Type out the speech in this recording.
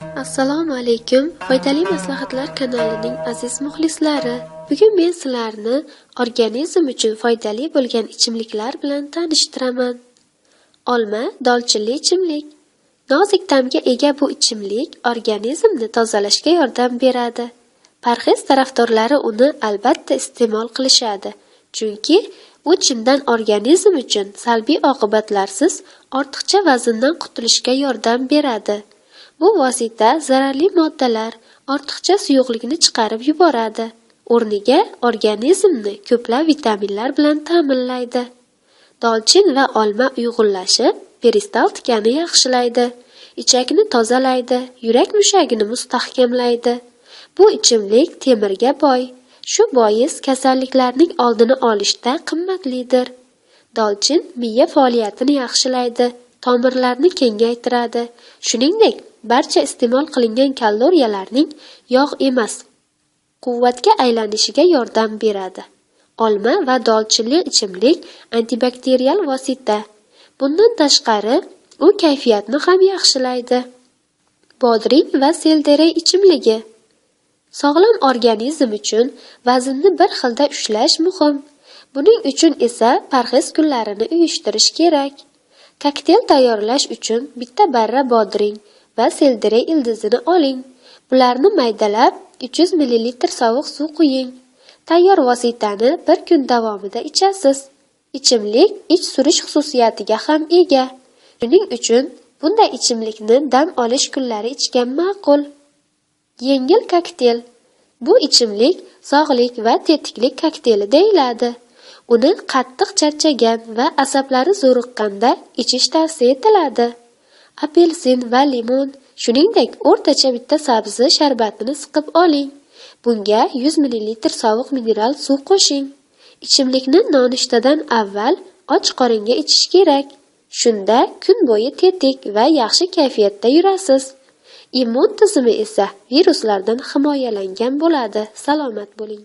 Assalomu alaykum, foydali maslahatlar kanalining aziz muxlislari. Bugun men sizlarni organizm uchun foydali bo'lgan ichimliklar bilan tanishtiraman. Olma dolchinli ichimlik. Nozik ta'mga ega bu ichimlik organizmni tozalashga yordam beradi. Parhez tarafdorlari uni albatta iste'mol qilishadi, chunki u chindan organizm uchun salbiy oqibatlarsiz ortiqcha vazndan qutulishga yordam beradi. Bu vosita zararli moddalar, ortiqcha suyuqlikni chiqarib yuboradi. O'rniga organizmni ko'plab vitaminlar bilan ta'minlaydi. Dolchin va olma uyg'unlashib, peristaltikani yaxshilaydi, ichakni tozalaydi, yurak mushagini mustahkamlaydi. Bu ichimlik temirga boy. Shu bois kasalliklarning oldini olishda qimmatlidir. Dolchin miya faoliyatini yaxshilaydi, tomirlarni kengaytiradi. Shuningdek, barcha iste'mol qilingan kaloriyalarning yog' emas, quvvatga aylanishiga yordam beradi. Olma va dolchinli ichimlik antibakterial vosita. Bundan tashqari, u kayfiyatni ham yaxshilaydi. Bodring va selderey ichimligi. Sog'lom organizm uchun vaznni bir xilda ushlash muhim. Buning uchun esa parhez kunlarini uyushtirish kerak. Kokteyl tayyorlash uchun bitta barra bodring va selderey ildizini oling. Bularni maydalab 300 ml sovuq suv quying. Tayyor vositani bir kun davomida ichasiz. Ichimlik ich surish xususiyatiga ham ega. Shuning uchun bunday ichimlikni dam olish kunlari ichgan ma'qul. Yengil kokteyl. Bu ichimlik sog'lik va tetiklik kokteyli deyiladi. Uni qattiq charchagan va asablari zo'riqqanda ichish tavsiya etiladi. Apelsin va limon, shuningdek o'rtacha bitta sabzi sharbatini siqib oling. Bunga 100 ml sovuq mineral suv qo'shing. Ichimlikni nonushtadan avval och qoringa ichish kerak. Shunda kun bo'yi tetik va yaxshi kayfiyatda yurasiz. Immun tizimi esa viruslardan himoyalangan bo'ladi. Salomat bo'ling.